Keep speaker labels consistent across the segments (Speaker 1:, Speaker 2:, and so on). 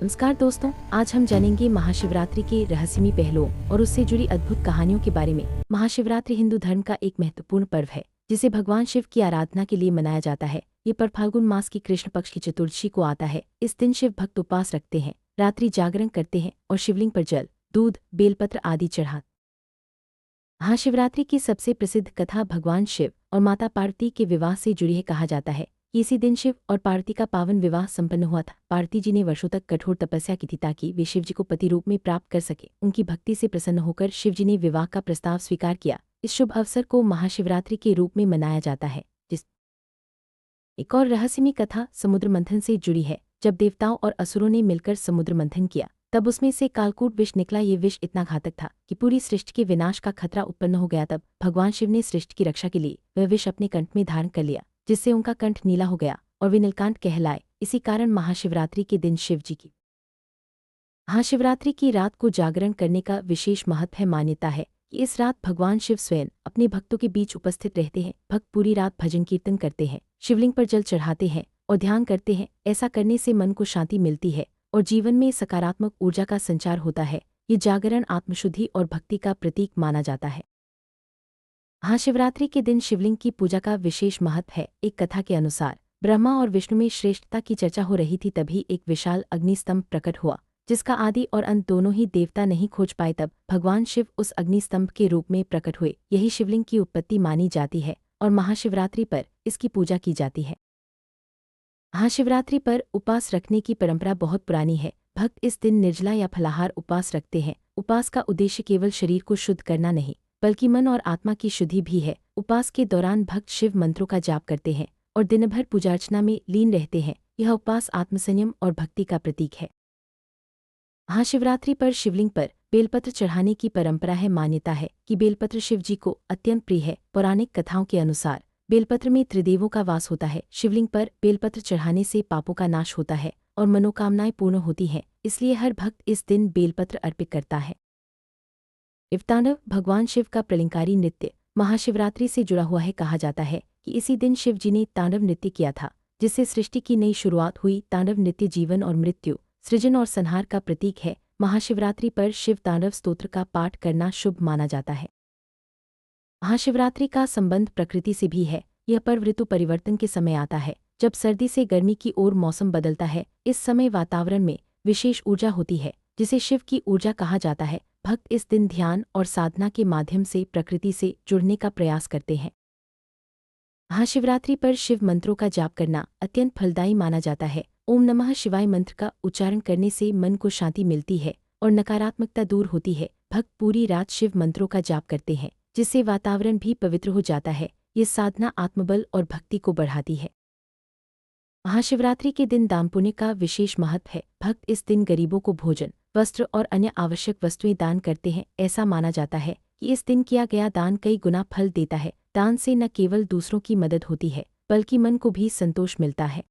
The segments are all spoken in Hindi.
Speaker 1: नमस्कार दोस्तों, आज हम जानेंगे महाशिवरात्रि के रहस्यमयी पहलुओं और उससे जुड़ी अद्भुत कहानियों के बारे में। महाशिवरात्रि हिंदू धर्म का एक महत्वपूर्ण पर्व है जिसे भगवान शिव की आराधना के लिए मनाया जाता है। ये पर्व फाल्गुन मास की कृष्ण पक्ष की चतुर्दशी को आता है। इस दिन शिव भक्त उपवास रखते हैं, रात्रि जागरण करते हैं और शिवलिंग पर जल, दूध, बेलपत्र आदि चढ़ाते। महाशिवरात्रि की सबसे प्रसिद्ध कथा भगवान शिव और माता पार्वती के विवाह से जुड़ी है। कहा जाता है कि इसी दिन शिव और पार्वती का पावन विवाह संपन्न हुआ था। पार्वती जी ने वर्षों तक कठोर तपस्या की थी ताकि वे शिव जी को पति रूप में प्राप्त कर सके। उनकी भक्ति से प्रसन्न होकर शिव जी ने विवाह का प्रस्ताव स्वीकार किया। इस शुभ अवसर को महाशिवरात्रि के रूप में मनाया जाता है। जिस एक और रहस्यमयी कथा समुद्र मंथन से जुड़ी है। जब देवताओं और असुरों ने मिलकर समुद्र मंथन किया तब उसमें से कालकूट विष निकला। ये विष इतना घातक था कि पूरी सृष्टि के विनाश का खतरा उत्पन्न हो गया। तब भगवान शिव ने सृष्टि की रक्षा के लिए वह विष अपने कंठ में धारण कर लिया, जिससे उनका कंठ नीला हो गया और वे नीलकंठ कहलाए। इसी कारण महाशिवरात्रि के दिन शिव जी की महाशिवरात्रि की रात को जागरण करने का विशेष महत्व है। मान्यता है कि इस रात भगवान शिव स्वयं अपने भक्तों के बीच उपस्थित रहते हैं। भक्त पूरी रात भजन कीर्तन करते हैं, शिवलिंग पर जल चढ़ाते हैं और ध्यान करते हैं। ऐसा करने से मन को शांति मिलती है और जीवन में सकारात्मक ऊर्जा का संचार होता है। ये जागरण आत्मशुद्धि और भक्ति का प्रतीक माना जाता है। महाशिवरात्रि के दिन शिवलिंग की पूजा का विशेष महत्व है। एक कथा के अनुसार ब्रह्मा और विष्णु में श्रेष्ठता की चर्चा हो रही थी। तभी एक विशाल अग्निस्तंभ प्रकट हुआ जिसका आदि और अंत दोनों ही देवता नहीं खोज पाए। तब भगवान शिव उस अग्निस्तंभ के रूप में प्रकट हुए। यही शिवलिंग की उत्पत्ति मानी जाती है और महाशिवरात्रि पर इसकी पूजा की जाती है। महाशिवरात्रि पर उपवास रखने की परंपरा बहुत पुरानी है। भक्त इस दिन निर्जला या फलाहार उपवास रखते हैं। उपवास का उद्देश्य केवल शरीर को शुद्ध करना नहीं बल्कि मन और आत्मा की शुद्धि भी है। उपवास के दौरान भक्त शिव मंत्रों का जाप करते हैं और दिन भर पूजा अर्चना में लीन रहते हैं। यह उपवास आत्मसंयम और भक्ति का प्रतीक है। महाशिवरात्रि पर शिवलिंग पर बेलपत्र चढ़ाने की परंपरा है। मान्यता है कि बेलपत्र शिव जी को अत्यंत प्रिय है। पौराणिक कथाओं के अनुसार बेलपत्र में त्रिदेवों का वास होता है। शिवलिंग पर बेलपत्र चढ़ाने से पापों का नाश होता है और मनोकामनाएं पूर्ण होती हैं। इसलिए हर भक्त इस दिन बेलपत्र अर्पित करता है। शिवतांडव भगवान शिव का प्रलंकारी नृत्य महाशिवरात्रि से जुड़ा हुआ है। कहा जाता है कि इसी दिन शिव जी ने तांडव नृत्य किया था, जिससे सृष्टि की नई शुरुआत हुई। तांडव नृत्य जीवन और मृत्यु, सृजन और संहार का प्रतीक है। महाशिवरात्रि पर शिव तांडव स्तोत्र का पाठ करना शुभ माना जाता है। महाशिवरात्रि का संबंध प्रकृति से भी है। यह पर्व ऋतु परिवर्तन के समय आता है, जब सर्दी से गर्मी की ओर मौसम बदलता है। इस समय वातावरण में विशेष ऊर्जा होती है, जिसे शिव की ऊर्जा कहा जाता है। भक्त इस दिन ध्यान और साधना के माध्यम से प्रकृति से जुड़ने का प्रयास करते हैं। महाशिवरात्रि पर शिव मंत्रों का जाप करना अत्यंत फलदायी माना जाता है। ओम नमः शिवाय मंत्र का उच्चारण करने से मन को शांति मिलती है और नकारात्मकता दूर होती है। भक्त पूरी रात शिव मंत्रों का जाप करते हैं, जिससे वातावरण भी पवित्र हो जाता है। ये साधना आत्मबल और भक्ति को बढ़ाती है। महाशिवरात्रि के दिन दान पुण्य का विशेष महत्व है। भक्त इस दिन गरीबों को भोजन, वस्त्र और अन्य आवश्यक वस्तुएं दान करते हैं। ऐसा माना जाता है कि इस दिन किया गया दान कई गुना फल देता है। दान से न केवल दूसरों की मदद होती है बल्कि मन को भी संतोष मिलता है।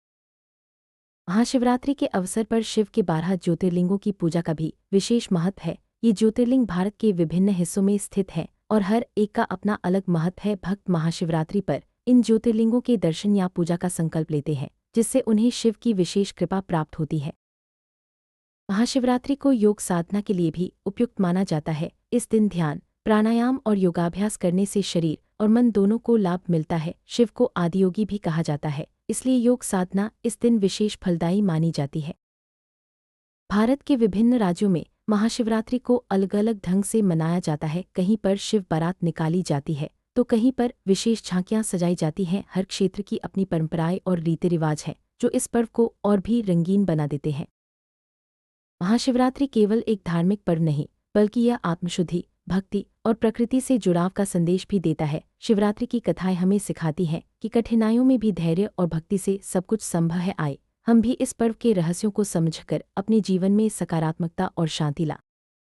Speaker 1: महाशिवरात्रि के अवसर पर शिव के 12 ज्योतिर्लिंगों की पूजा का भी विशेष महत्व है। ये ज्योतिर्लिंग भारत के विभिन्न हिस्सों में स्थित हैं और हर एक का अपना अलग महत्व है। भक्त महाशिवरात्रि पर इन ज्योतिर्लिंगों के दर्शन या पूजा का संकल्प लेते हैं, जिससे उन्हें शिव की विशेष कृपा प्राप्त होती है। महाशिवरात्रि को योग साधना के लिए भी उपयुक्त माना जाता है। इस दिन ध्यान, प्राणायाम और योगाभ्यास करने से शरीर और मन दोनों को लाभ मिलता है। शिव को आदियोगी भी कहा जाता है, इसलिए योग साधना इस दिन विशेष फलदायी मानी जाती है। भारत के विभिन्न राज्यों में महाशिवरात्रि को अलग अलग ढंग से मनाया जाता है। कहीं पर शिव बारात निकाली जाती है तो कहीं पर विशेष झांकियां सजाई जाती हैं। हर क्षेत्र की अपनी परंपराएं और रीति रिवाज हैं, जो इस पर्व को और भी रंगीन बना देते हैं। महाशिवरात्रि केवल एक धार्मिक पर्व नहीं बल्कि यह आत्मशुद्धि, भक्ति और प्रकृति से जुड़ाव का संदेश भी देता है। शिवरात्रि की कथाएं हमें सिखाती हैं कि कठिनाइयों में भी धैर्य और भक्ति से सब कुछ संभव है। आए हम भी इस पर्व के रहस्यों को समझकर अपने जीवन में सकारात्मकता और शांति ला